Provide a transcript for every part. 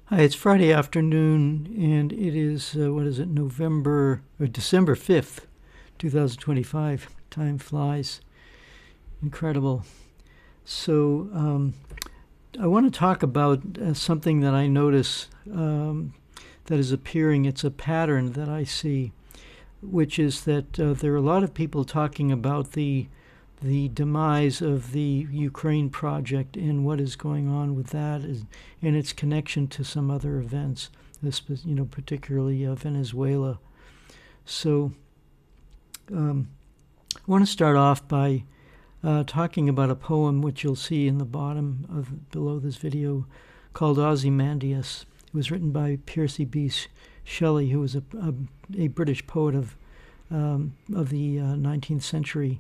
Hi, it's Friday afternoon, and it is, what is it, December 5th, 2025. Time flies. Incredible. So, I want to talk about something that I notice that is appearing. It's a pattern that I see, which is that there are a lot of people talking about the demise of the Ukraine project and what is going on with that and its connection to some other events, particularly Venezuela. So I want to start off by talking about a poem which you'll see in the bottom of below this video called Ozymandias. It was written by Percy B. Shelley, who was a British poet of the 19th century.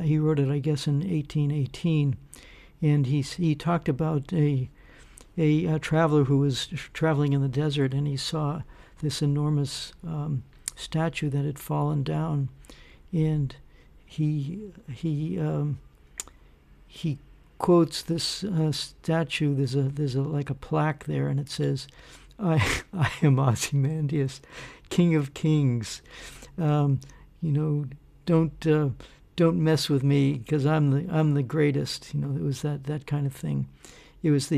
He wrote it, I guess, in 1818, and he talked about a traveler who was traveling in the desert, and he saw this enormous statue that had fallen down, and he quotes this statue. There's a like a plaque there, and it says, "I am Ozymandias, King of Kings. Don't mess with me because I'm the greatest." It was that kind of thing. He was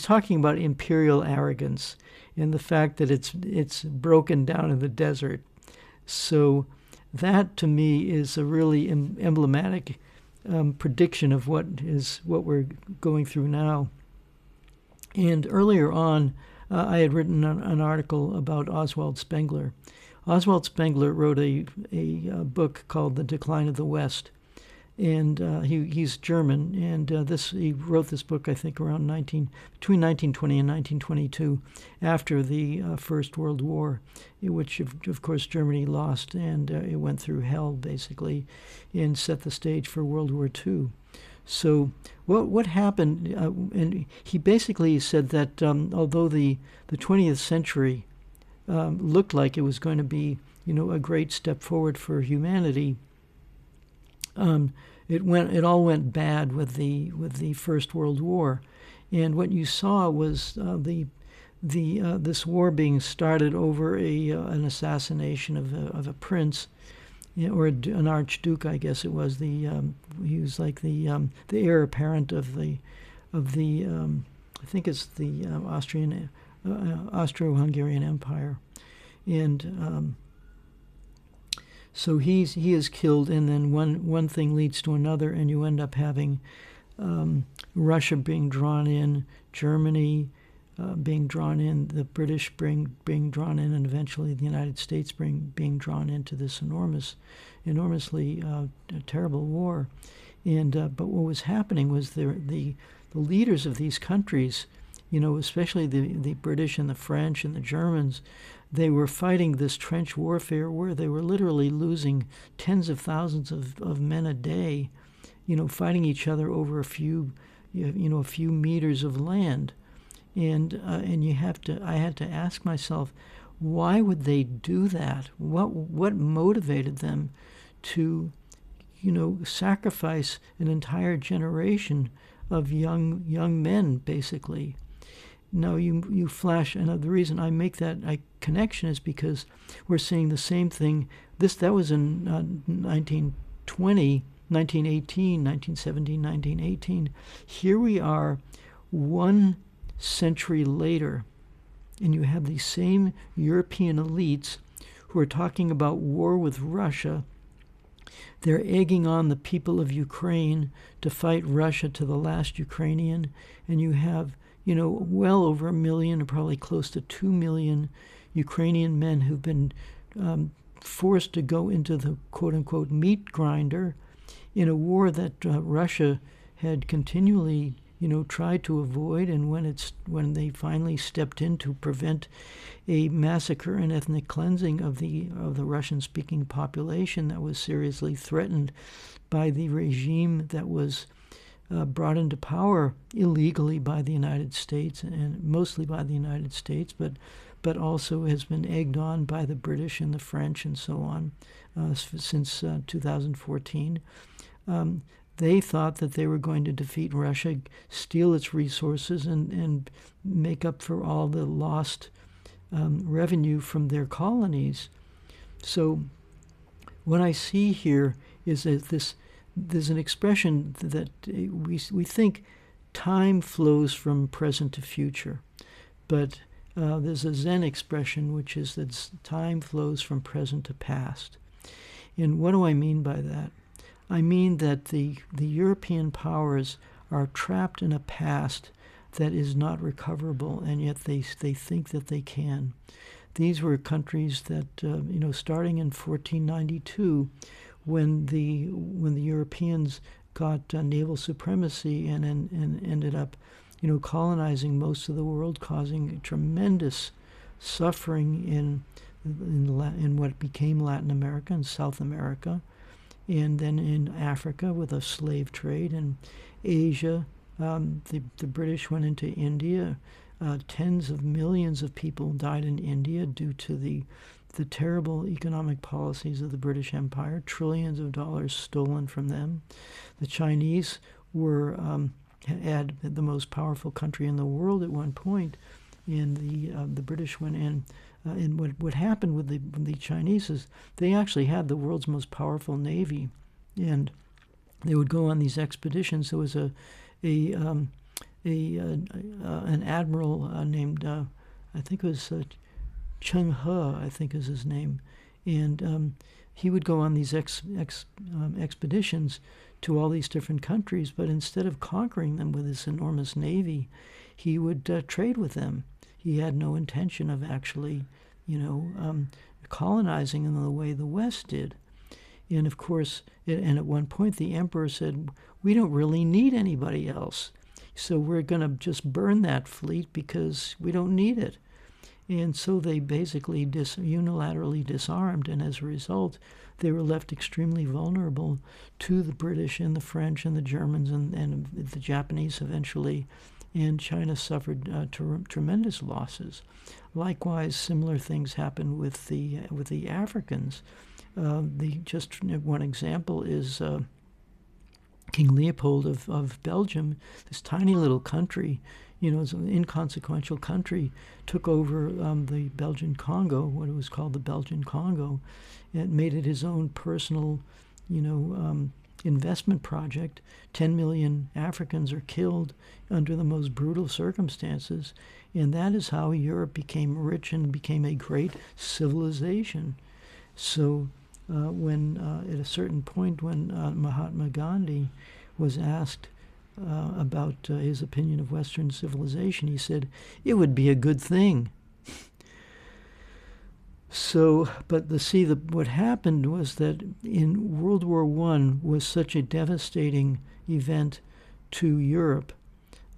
talking about imperial arrogance and the fact that it's broken down in the desert. So that to me is a really emblematic prediction of what we're going through now. And earlier on, I had written an article about Oswald Spengler. Oswald Spengler wrote a book called The Decline of the West, and he's German, and he wrote this book, I think, between 1920 and 1922, after the First World War, in which, of course, Germany lost, and it went through hell, basically, and set the stage for World War II. So what happened, and he basically said that although the 20th century looked like it was going to be, a great step forward for humanity, it all went bad with the First World War, and what you saw was this war being started over an assassination of a prince, or an archduke, I guess it was. He was like the heir apparent of the I think it's the Austro-Hungarian Empire, and so he is killed, and then one thing leads to another, and you end up having Russia being drawn in, Germany being drawn in, the British being drawn in, and eventually the United States being drawn into this enormously terrible war. And but what was happening was the leaders of these countries, especially the British and the French and the Germans, they were fighting this trench warfare where they were literally losing tens of thousands of men a day, fighting each other over a few meters of land. And I had to ask myself, why would they do that? What motivated them to, sacrifice an entire generation of young men, basically? Now you flash, and the reason I make that connection is because we're seeing the same thing. That was in 1920, 1918, 1917, 1918. Here we are, one century later, and you have these same European elites who are talking about war with Russia. They're egging on the people of Ukraine to fight Russia to the last Ukrainian, and you have well over 1 million, or probably close to 2 million Ukrainian men who've been forced to go into the quote-unquote meat grinder in a war that Russia had continually tried to avoid, and when they finally stepped in to prevent a massacre and ethnic cleansing of the Russian-speaking population that was seriously threatened by the regime that was brought into power illegally by the United States, and mostly by the United States, but also has been egged on by the British and the French and so on since 2014. They thought that they were going to defeat Russia, steal its resources, and make up for all the lost revenue from their colonies. So what I see here is that there's an expression that we think time flows from present to future, but there's a Zen expression which is that time flows from present to past. And what do I mean by that? I mean that the European powers are trapped in a past that is not recoverable, and yet they think that they can. These were countries that, starting in 1492, when the Europeans got naval supremacy and ended up, colonizing most of the world, causing tremendous suffering in what became Latin America and South America, and then in Africa with a slave trade, and Asia. The British went into India. Tens of millions of people died in India due to the terrible economic policies of the British Empire. Trillions of dollars stolen from them. The Chinese were had the most powerful country in the world at one point, and the British went in. And what happened with the Chinese is they actually had the world's most powerful navy, and they would go on these expeditions. There was an admiral named I think it was Cheng He, I think is his name, and he would go on these expeditions to all these different countries. But instead of conquering them with this enormous navy, he would trade with them. He had no intention of actually, colonizing in the way the West did. And of course, and at one point the emperor said, we don't really need anybody else, so we're going to just burn that fleet because we don't need it. And so they basically unilaterally disarmed, and as a result, they were left extremely vulnerable to the British and the French and the Germans and the Japanese eventually. And China suffered tremendous losses. Likewise, similar things happened with the Africans. Just one example is King Leopold of Belgium, this tiny little country, it's an inconsequential country, took over the Belgian Congo, what it was called the Belgian Congo, and made it his own personal, investment project. 10 million Africans are killed under the most brutal circumstances, and that is how Europe became rich and became a great civilization. So when at a certain point when Mahatma Gandhi was asked about his opinion of Western civilization, he said, it would be a good thing. So, but what happened was that in World War I was such a devastating event to Europe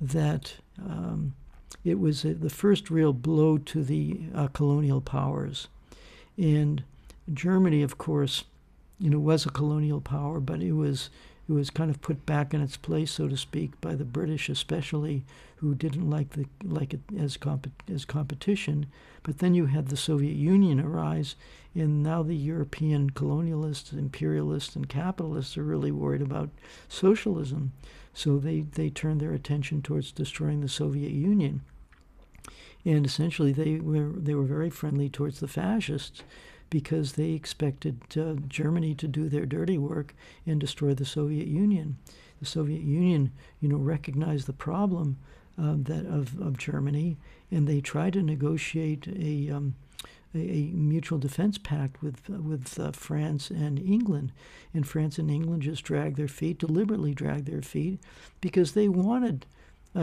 that it was the first real blow to the colonial powers. And Germany, of course, was a colonial power, but it was kind of put back in its place, so to speak, by the British especially, who didn't like it as competition. But then you had the Soviet Union arise, and now the European colonialists, imperialists, and capitalists are really worried about socialism. So they turned their attention towards destroying the Soviet Union. And essentially they were very friendly towards the fascists, because they expected Germany to do their dirty work and destroy the Soviet Union. The Soviet Union, recognized the problem of Germany, and they tried to negotiate a mutual defense pact with France and England. And France and England just deliberately dragged their feet, because they wanted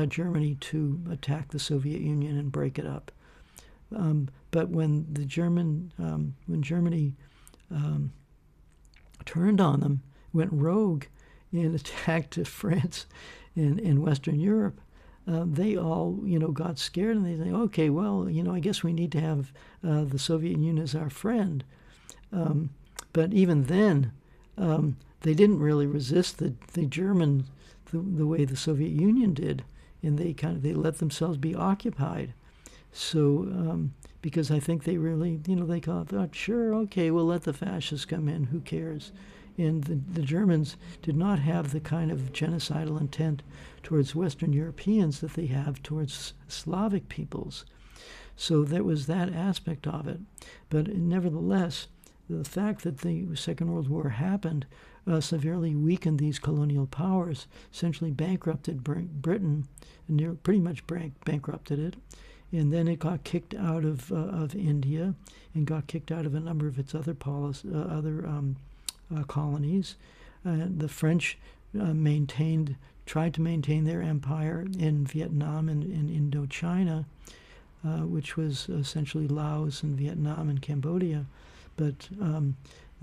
Germany to attack the Soviet Union and break it up. But when Germany turned on them, went rogue, and attacked France in Western Europe, they all, got scared, and they say, okay, well, I guess we need to have the Soviet Union as our friend. But even then, they didn't really resist the Germans the way the Soviet Union did, and they let themselves be occupied. So, because I think they really, they thought, sure, okay, we'll let the fascists come in, who cares? And the Germans did not have the kind of genocidal intent towards Western Europeans that they have towards Slavic peoples. So there was that aspect of it. But nevertheless, the fact that the Second World War happened severely weakened these colonial powers, essentially bankrupted Britain, and pretty much bankrupted it. And then it got kicked out of India and got kicked out of a number of its other colonies. The French tried to maintain their empire in Vietnam and in Indochina, which was essentially Laos and Vietnam and Cambodia, but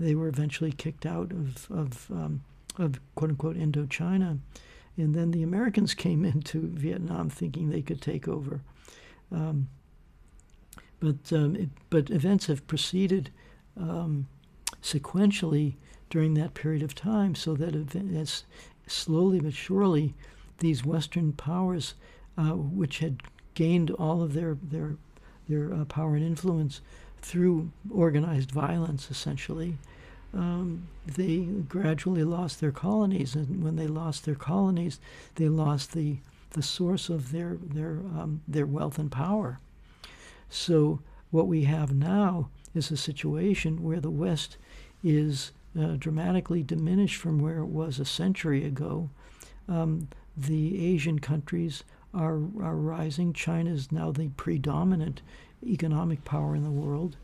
they were eventually kicked out of quote-unquote Indochina. And then the Americans came into Vietnam thinking they could take over. But events have proceeded sequentially during that period of time, so that as slowly but surely these Western powers, which had gained all of their power and influence through organized violence, essentially, they gradually lost their colonies, and when they lost their colonies, they lost the source of their wealth and power. So what we have now is a situation where the West is dramatically diminished from where it was a century ago. The Asian countries are rising. China is now the predominant economic power in the world.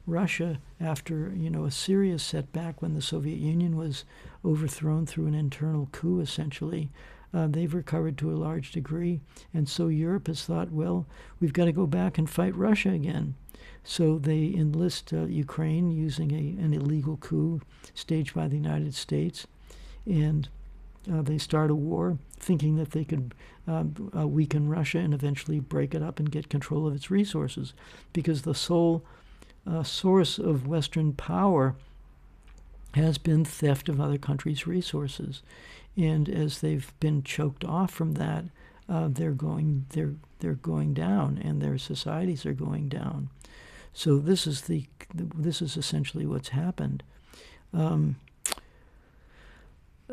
Russia, after a serious setback when the Soviet Union was overthrown through an internal coup, essentially, they've recovered to a large degree. And so Europe has thought, well, we've got to go back and fight Russia again. So they enlist Ukraine using an illegal coup staged by the United States. And they start a war thinking that they could weaken Russia and eventually break it up and get control of its resources. Because the sole source of Western power has been theft of other countries' resources. And as they've been choked off from that, they're going down, and their societies are going down. So this is essentially what's happened.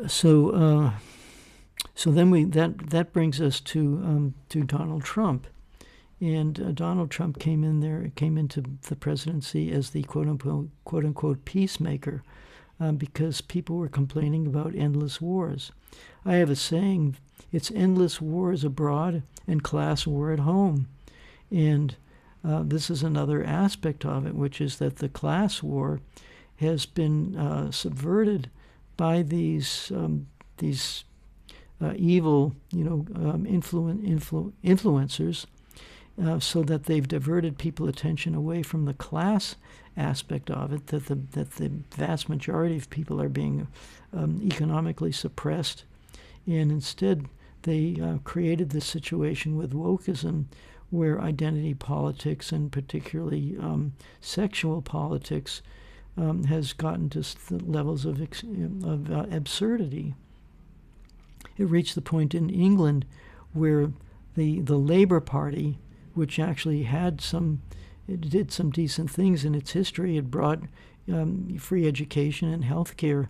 So then that brings us to Donald Trump, and Donald Trump came into the presidency as the quote unquote peacemaker. Because people were complaining about endless wars. I have a saying, it's endless wars abroad and class war at home. And this is another aspect of it, which is that the class war has been subverted by these evil, influencers, so that they've diverted people's attention away from the class aspect of it, that the vast majority of people are being economically suppressed, and instead they created this situation with wokeism, where identity politics and particularly sexual politics has gotten to the levels of absurdity. It reached the point in England where the Labour Party, which actually it did some decent things in its history. It brought free education and health care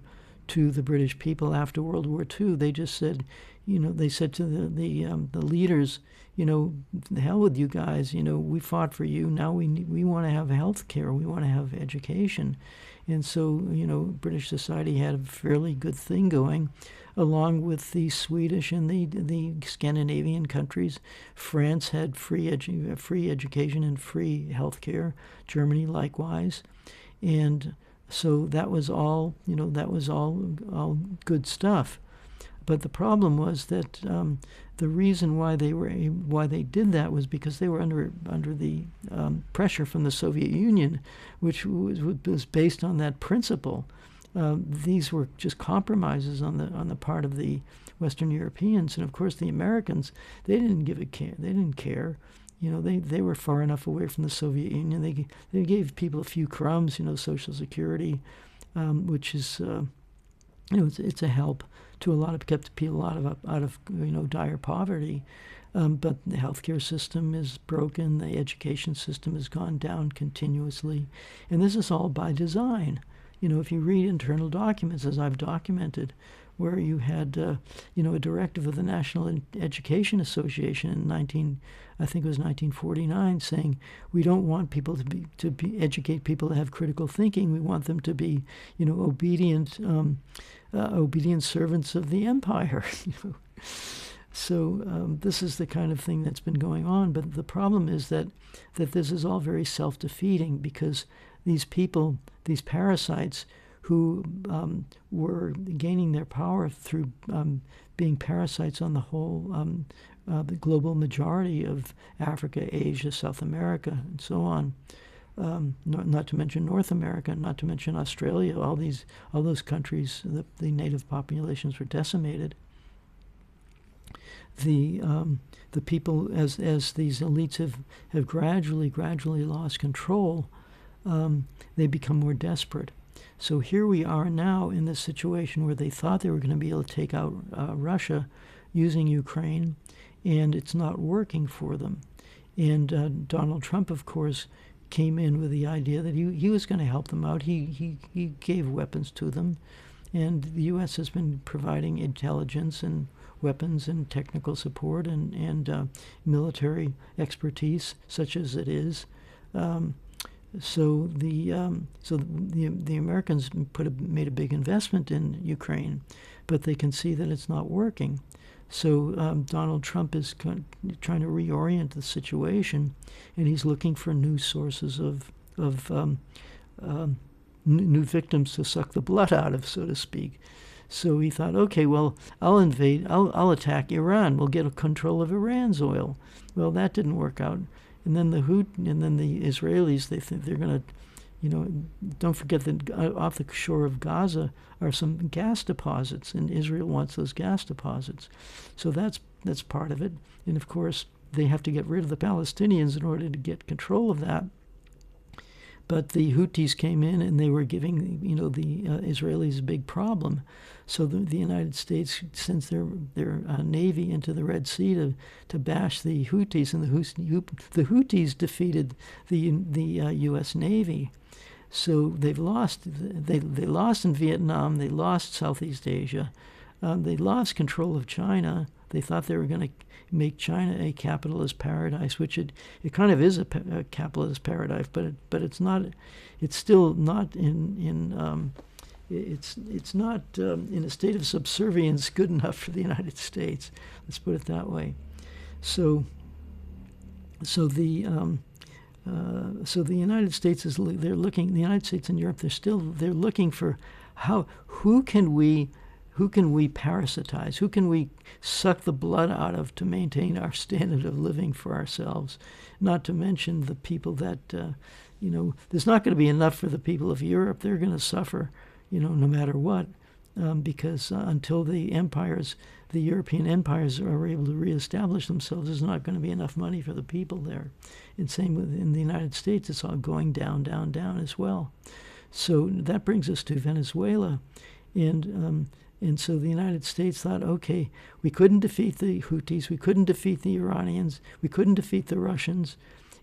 to the British people after World War II. They just said, they said to the leaders, the hell with you guys. We fought for you. Now we want to have health care. We want to have education. And so, British society had a fairly good thing going, along with the Swedish and the Scandinavian countries. France had free education and free health care. Germany likewise. And so that was all, all good stuff. But the problem was that the reason why they did that was because they were under the pressure from the Soviet Union, which was based on that principle. These were just compromises on the part of the Western Europeans, and of course the Americans, they didn't care. They didn't care. They were far enough away from the Soviet Union. They gave people a few crumbs, Social Security, which is it's a help to kept people out of dire poverty. But the healthcare system is broken. The education system has gone down continuously, and this is all by design. if you read internal documents, as I've documented, where you had, a directive of the National Education Association in I think it was 1949, saying we don't want people to be educate people to have critical thinking. We want them to be, obedient servants of the empire. So this is the kind of thing that's been going on. But the problem is that this is all very self-defeating, because these people, these parasites, who were gaining their power through being parasites on the whole, the global majority of Africa, Asia, South America, and so on. Not to mention North America, not to mention Australia. All those countries, the native populations were decimated. The people, as these elites have gradually lost control, they become more desperate. So here we are now in this situation where they thought they were going to be able to take out Russia using Ukraine, and it's not working for them. And Donald Trump, of course, came in with the idea that he was going to help them out. He gave weapons to them, and the U.S. has been providing intelligence and weapons and technical support and military expertise, such as it is. So the Americans made a big investment in Ukraine, but they can see that it's not working. So Donald Trump is trying to reorient the situation, and he's looking for new sources of new victims to suck the blood out of, so to speak. So he thought, okay, well, I'll attack Iran. We'll get control of Iran's oil. Well, that didn't work out. And then the Israelis, they think they're going to, don't forget that off the shore of Gaza are some gas deposits, and Israel wants those gas deposits. So that's part of it. And of course, they have to get rid of the Palestinians in order to get control of that. But the Houthis came in, and they were giving, the Israelis a big problem. So the United States sends their navy into the Red Sea to bash the Houthis, and the Houthis defeated the U.S. Navy. So they've lost. They lost in Vietnam. They lost Southeast Asia. They lost control of China. They thought they were going to make China a capitalist paradise, which it kind of is a capitalist paradise, but it's not. It's still not it's not in a state of subservience good enough for the United States. Let's put it that way. So the United States they're looking. The United States and Europe, they're looking for who can we parasitize? Who can we suck the blood out of to maintain our standard of living for ourselves? Not to mention the people that, there's not going to be enough for the people of Europe. They're going to suffer, no matter what, because until the European empires are able to reestablish themselves, there's not going to be enough money for the people there. And same in the United States, it's all going down, down, down as well. So that brings us to Venezuela. And so the United States thought, okay, we couldn't defeat the Houthis, we couldn't defeat the Iranians, we couldn't defeat the Russians,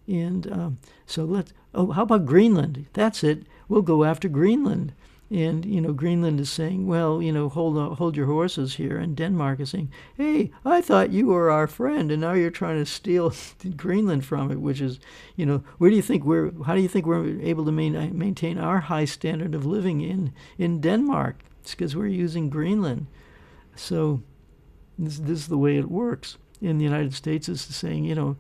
and so how about Greenland? That's it. We'll go after Greenland. And, Greenland is saying, well, hold your horses here. And Denmark is saying, hey, I thought you were our friend, and now you're trying to steal Greenland from it, which is, how do you think we're able to maintain our high standard of living in Denmark? It's because we're using Greenland. So this is the way it works. In the United States, is saying,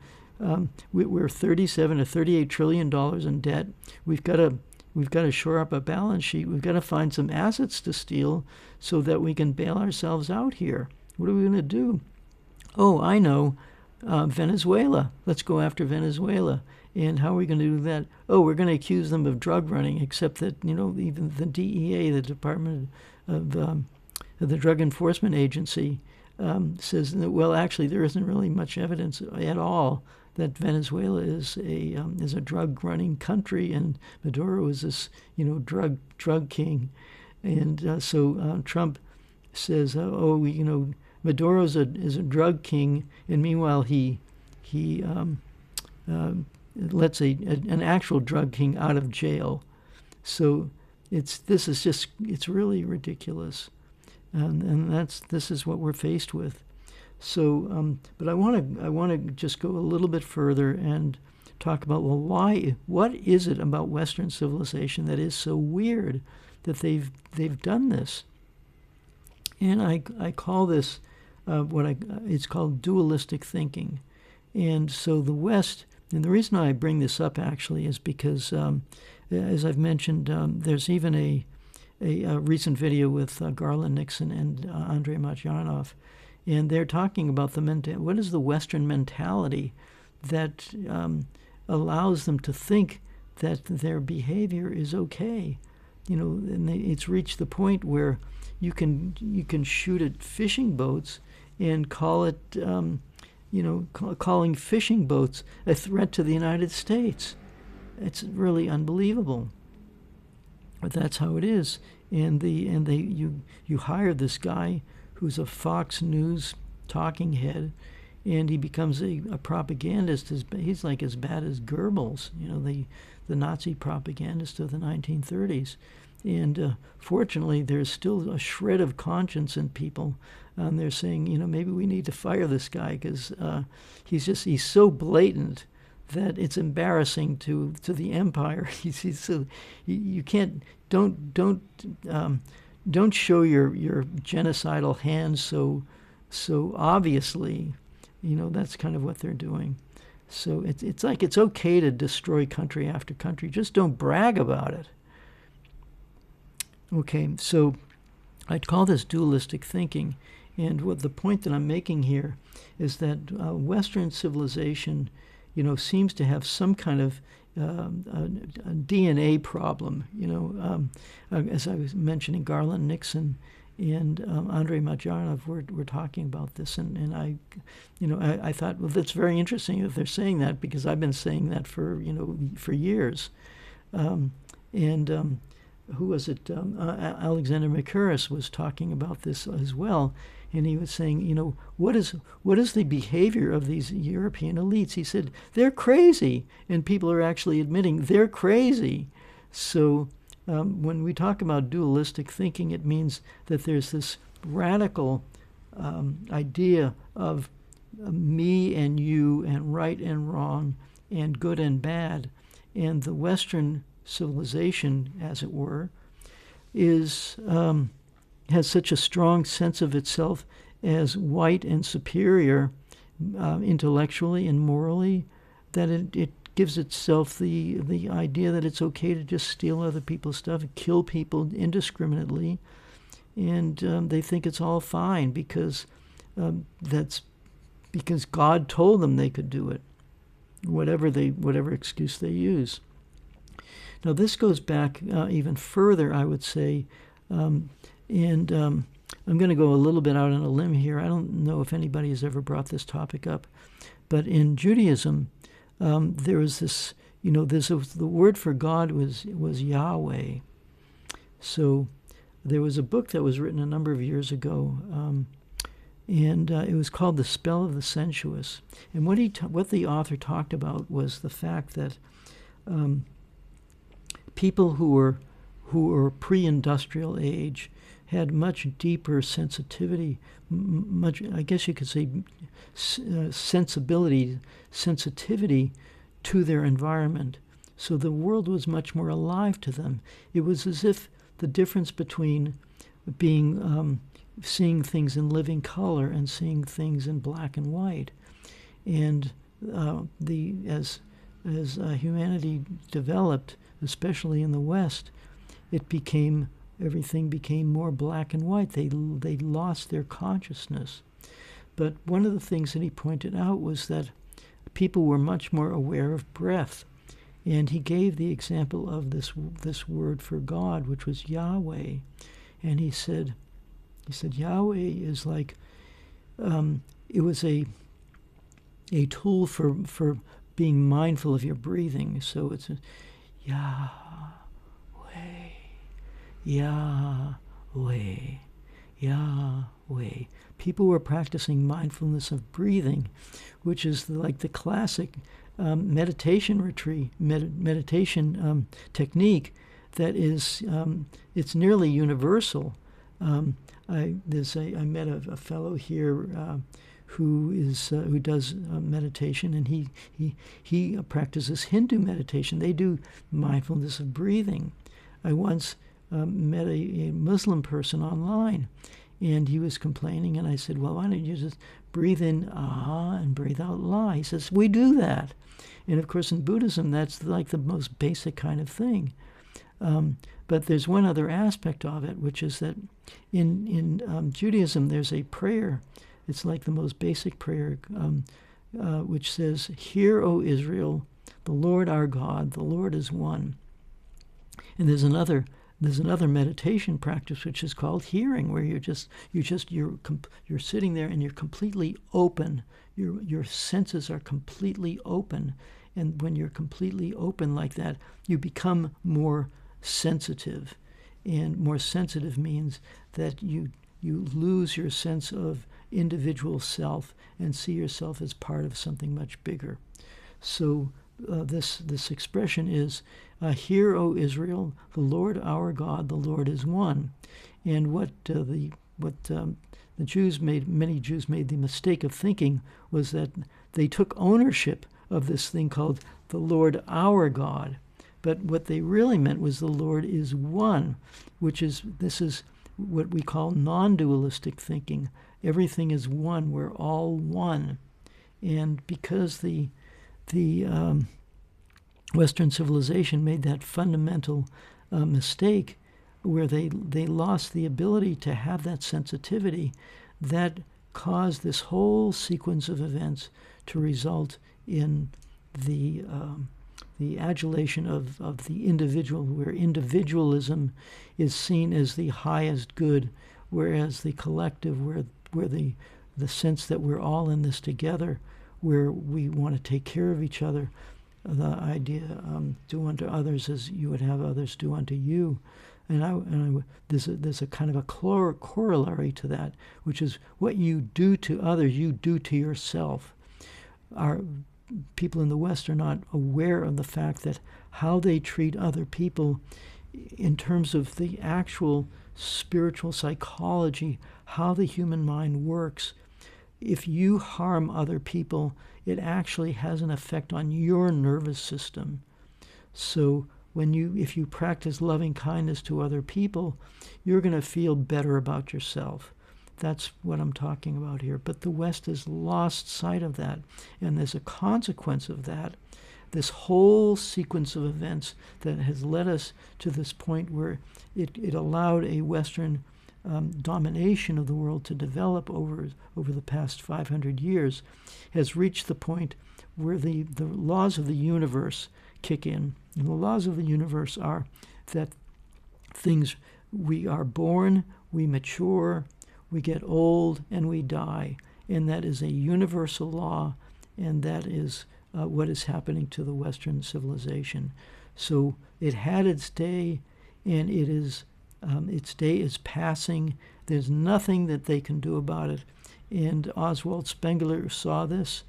we're 37 or 38 trillion dollars in debt. We've got to shore up a balance sheet. We've got to find some assets to steal so that we can bail ourselves out here. What are we going to do? Oh, I know, Venezuela. Let's go after Venezuela. And how are we going to do that? Oh, we're going to accuse them of drug running, except that, even the DEA, the Department of the Drug Enforcement Agency, says that, well, actually, there isn't really much evidence at all that Venezuela is a drug-running country, and Maduro is this, drug king. And so Trump says, Maduro is a drug king, and meanwhile he lets an actual drug king out of jail. So it's really ridiculous, and this is what we're faced with. So, but I want to just go a little bit further and talk about, well, what is it about Western civilization that is so weird that they've done this? And I call this it's called dualistic thinking. And so the West, and the reason I bring this up actually is because, as I've mentioned, there's even a recent video with Garland Nixon and Andrei Martyanov, and they're talking about what is the Western mentality that allows them to think that their behavior is okay. And it's reached the point where you can shoot at fishing boats and call it, calling fishing boats a threat to the United States. It's really unbelievable, but that's how it is. And you hire this guy who's a Fox News talking head, and he becomes a propagandist. He's like as bad as Goebbels, the Nazi propagandist of the 1930s. And fortunately, there's still a shred of conscience in people. They're saying, maybe we need to fire this guy because he's so blatant that it's embarrassing to the empire. So you can't don't show your genocidal hands so obviously. That's kind of what they're doing. So it's like it's okay to destroy country after country. Just don't brag about it. Okay, so I'd call this dualistic thinking. And what the point that I'm making here is that Western civilization, seems to have some kind of a DNA problem. As I was mentioning, Garland Nixon and Andrei Martyanov were talking about this, and I thought, well, that's very interesting that they're saying that, because I've been saying that for years. Who was it? Alexander Mercouris was talking about this as well, and he was saying, what is the behavior of these European elites? He said they're crazy, and people are actually admitting they're crazy. So when we talk about dualistic thinking, it means that there's this radical idea of me and you, and right and wrong, and good and bad, and the Western civilization, as it were, has such a strong sense of itself as white and superior intellectually and morally, that it gives itself the idea that it's okay to just steal other people's stuff and kill people indiscriminately, and they think it's all fine because that's because God told them they could do it, whatever excuse they use. Now, this goes back even further, I would say, and I'm going to go a little bit out on a limb here. I don't know if anybody has ever brought this topic up, but in Judaism, there was this, the word for God was Yahweh. So there was a book that was written a number of years ago, and it was called The Spell of the Sensuous. And what the author talked about was the fact that people who were pre-industrial age had much deeper sensitivity, much, I guess you could say, sensitivity to their environment. So the world was much more alive to them. It was as if the difference between seeing things in living color and seeing things in black and white, and as humanity developed, especially in the West, everything became more black and white. They lost their consciousness. But one of the things that he pointed out was that people were much more aware of breath. And he gave the example of this word for God, which was Yahweh. And he said Yahweh is like, it was a tool for being mindful of your breathing. So it's Yahweh, Yahweh, Yahweh. People were practicing mindfulness of breathing, which is like the classic meditation technique that is, it's nearly universal. I met a fellow here who does meditation, and he practices Hindu meditation. They do mindfulness of breathing. I once met a Muslim person online, and he was complaining, and I said, well, why don't you just breathe in ah and breathe out la? He says, we do that. And of course in Buddhism that's like the most basic kind of thing. But there's one other aspect of it, which is that in Judaism there's a prayer. It's like the most basic prayer, which says, "Hear, O Israel, the Lord our God, the Lord is one." And there's another meditation practice which is called hearing, where you're sitting there and you're completely open. Your senses are completely open, and when you're completely open like that, you become more sensitive, and more sensitive means that you lose your sense of individual self and see yourself as part of something much bigger. So this expression is, "Hear, O Israel, the Lord our God, the Lord is one." And what the Jews made, many Jews made the mistake of thinking was that they took ownership of this thing called the Lord our God. But what they really meant was the Lord is one, this is what we call non-dualistic thinking. Everything is one. We're all one. And because the Western civilization made that fundamental mistake where they lost the ability to have that sensitivity, that caused this whole sequence of events to result in the adulation of the individual, where individualism is seen as the highest good, whereas the collective, where the sense that we're all in this together, where we want to take care of each other, the idea, do unto others as you would have others do unto you. And there's a kind of a corollary to that, which is what you do to others, you do to yourself. Our people in the West are not aware of the fact that how they treat other people in terms of the actual spiritual psychology, how the human mind works. If you harm other people, it actually has an effect on your nervous system. So if you practice loving kindness to other people, you're going to feel better about yourself. That's what I'm talking about here. But the West has lost sight of that, and there's a consequence of that. This whole sequence of events that has led us to this point where it allowed a Western domination of the world to develop over the past 500 years has reached the point where the laws of the universe kick in. And the laws of the universe are that we are born, we mature, we get old, and we die. And that is a universal law, and that is what is happening to the Western civilization. So it had its day, and its day is passing. There's nothing that they can do about it. And Oswald Spengler saw this.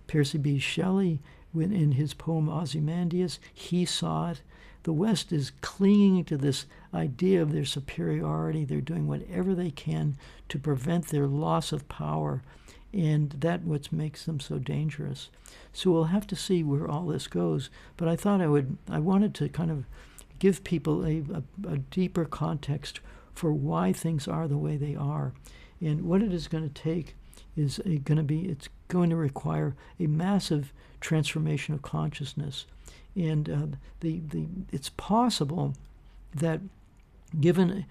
Percy B. Shelley, in his poem Ozymandias, he saw it. The West is clinging to this idea of their superiority. They're doing whatever they can to prevent their loss of power, and that's what makes them so dangerous. So we'll have to see where all this goes. But I thought I wanted to kind of give people a deeper context for why things are the way they are. And what it is going to take is it's going to require a massive transformation of consciousness. And it's possible that given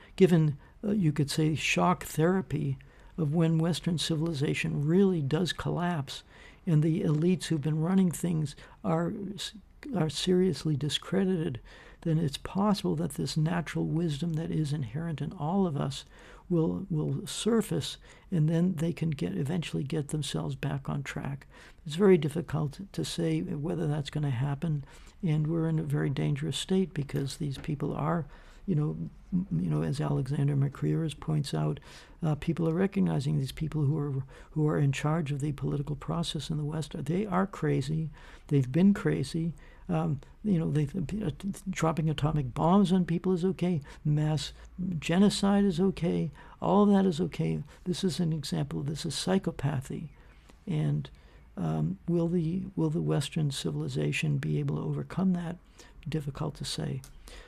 you could say shock therapy of when Western civilization really does collapse and the elites who've been running things are seriously discredited, then it's possible that this natural wisdom that is inherent in all of us will surface, and then they can eventually get themselves back on track. It's very difficult to say whether that's going to happen, and we're in a very dangerous state because these people are, as Alexander Macreers points out, people are recognizing these people who are in charge of the political process in the West. They are crazy. They've been crazy. Dropping atomic bombs on people is okay. Mass genocide is okay. All of that is okay. This is an example of this is psychopathy. And will the Western civilization be able to overcome that? Difficult to say.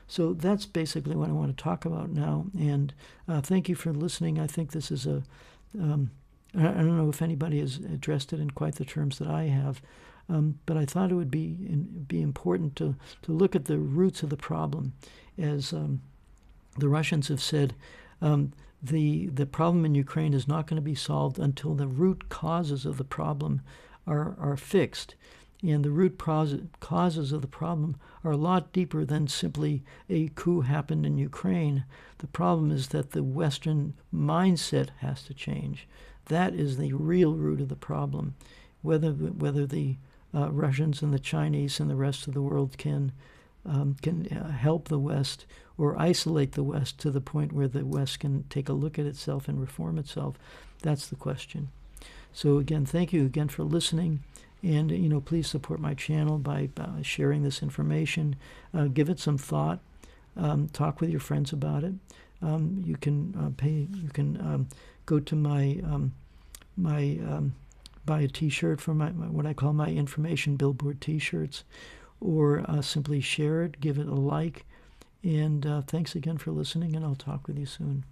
So that's basically what I want to talk about now. And thank you for listening. I think this is I don't know if anybody has addressed it in quite the terms that I have, but I thought it would be important to look at the roots of the problem. As the Russians have said, the problem in Ukraine is not going to be solved until the root causes of the problem are fixed. And the root causes of the problem are a lot deeper than simply a coup happened in Ukraine. The problem is that the Western mindset has to change. That is the real root of the problem. Whether the Russians and the Chinese and the rest of the world can help the West or isolate the West to the point where the West can take a look at itself and reform itself, that's the question. So again, thank you again for listening. And, please support my channel by sharing this information. Give it some thought. Talk with your friends about it. You can go to my buy a T-shirt for my what I call my information billboard T-shirts, or simply share it, give it a like. And thanks again for listening, and I'll talk with you soon.